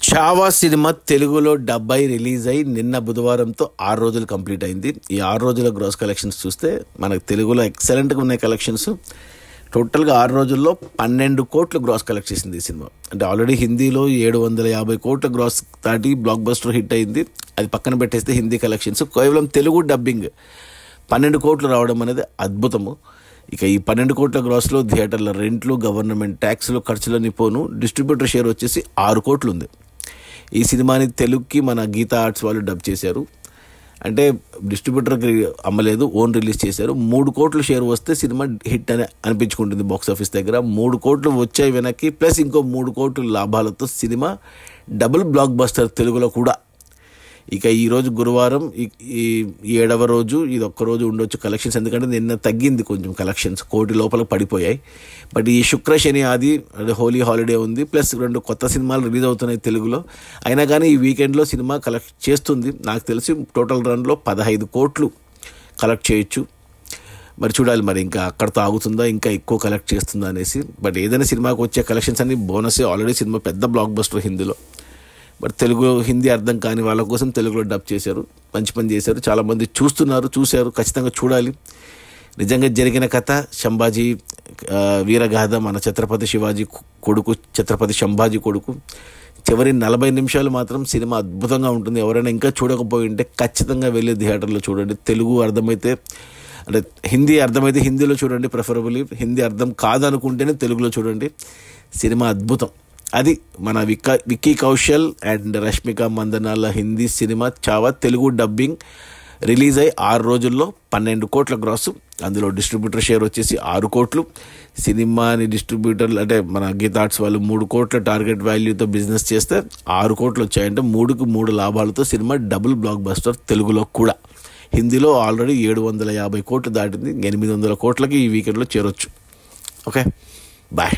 Chhaava cinema తెలుగులో dub అయి release అయి నిన్న బుధవారంతో 6 రోజులు కంప్లీట్ అయింది. ఈ 6 రోజుల గ్రాస్ కలెక్షన్స్ చూస్తే మనకు తెలుగులో ఎక్సలెంట్గా ఉన్నాయి కలెక్షన్స్. టోటల్గా 6 రోజుల్లో 12 కోట్లు గ్రాస్ కలెక్ట్ చేసింది ఈ సినిమా. అంటే ఆల్రెడీ హిందీలో 750 కోట్ల గ్రాస్ దాటి బ్లాక్ బస్టర్ హిట్ అయింది. అది పక్కన పెట్టేస్తే హిందీ కలెక్షన్స్ కేవలం తెలుగు డబ్బింగ్ 12 కోట్లు రావడం అనేది అద్భుతము. ఇక ఈ 12 కోట్ల గ్రాస్లో థియేటర్ల రెంట్లు, గవర్నమెంట్ ట్యాక్స్లు, ఖర్చులని పోను డిస్ట్రిబ్యూటర్ షేర్ వచ్చేసి 6 కోట్లు ఉంది. ఈ సినిమాని తెలుగుకి మన గీతా ఆర్ట్స్ వాళ్ళు డబ్ చేశారు. అంటే డిస్ట్రిబ్యూటర్కి అమ్మలేదు, ఓన్ రిలీజ్ చేశారు. 3 కోట్లు షేర్ వస్తే సినిమా హిట్ అని అనిపించుకుంటుంది బాక్స్ ఆఫీస్ దగ్గర. 3 కోట్లు వచ్చాయి వెనక్కి, ప్లస్ ఇంకో 3 కోట్లు లాభాలతో సినిమా డబుల్ బ్లాక్ బస్టర్ తెలుగులో కూడా. ఇక ఈరోజు గురువారం, ఈ 7వ రోజు, ఇది ఒక్కరోజు ఉండొచ్చు కలెక్షన్స్. ఎందుకంటే నిన్న తగ్గింది కొంచెం కలెక్షన్స్, 1 కోటి లోపలికి పడిపోయాయి. బట్ ఈ శుక్ర, శని, ఆది అంటే హోలీ హాలిడే ఉంది, ప్లస్ 2 కొత్త సినిమాలు రిలీజ్ అవుతున్నాయి తెలుగులో. అయినా కానీ ఈ వీకెండ్లో సినిమా కలెక్ట్ చేస్తుంది. నాకు తెలిసి టోటల్ రన్లో 15 కోట్లు కలెక్ట్ చేయొచ్చు. మరి చూడాలి, మరి ఇంకా అక్కడితో ఆగుతుందా, ఇంకా ఎక్కువ కలెక్ట్ చేస్తుందా అనేసి. బట్ ఏదైనా సినిమాకి వచ్చే కలెక్షన్స్ అన్ని బోనసే. ఆల్రెడీ సినిమా పెద్ద బ్లాక్ బస్టర్ హిందీలో. బట్ తెలుగు, హిందీ అర్థం కాని వాళ్ళ కోసం తెలుగులో డబ్ చేశారు. మంచి పని చేశారు. చాలామంది చూశారు, ఖచ్చితంగా చూడాలి. నిజంగా జరిగిన కథ. సంభాజీ వీరగాథ, మన ఛత్రపతి శివాజీ కొడుకు, ఛత్రపతి సంభాజీ కొడుకు. చివరి 40 నిమిషాలు మాత్రం సినిమా అద్భుతంగా ఉంటుంది. ఎవరైనా ఇంకా చూడకపోయి ఉంటే ఖచ్చితంగా వెళ్ళి థియేటర్లో చూడండి. తెలుగు అర్థమైతే, అంటే హిందీ అర్థమైతే హిందీలో చూడండి ప్రిఫరబుల్లీ. హిందీ అర్థం కాదనుకుంటేనే తెలుగులో చూడండి. సినిమా అద్భుతం. అది మన Vicky Kaushal and Rashmika మందనాల Hindi cinema Chhaava Telugu dubbing release అయ్యి 6 రోజుల్లో 12 కోట్ల గ్రాసు. అందులో డిస్ట్రిబ్యూటర్ షేర్ వచ్చేసి 6 కోట్లు. సినిమాని డిస్ట్రిబ్యూటర్లు అంటే మన గీతా ఆర్ట్స్ వాళ్ళు 3 కోట్ల టార్గెట్ వాల్యూతో బిజినెస్ చేస్తే 6 కోట్లు వచ్చాయంటే 3కి 3 లాభాలతో సినిమా డబుల్ బ్లాక్ బస్టర్ తెలుగులో కూడా. హిందీలో ఆల్రెడీ 750 కోట్లు దాటింది. 800 కోట్లకి ఈ వీకెండ్లో చేరొచ్చు. Okay, bye.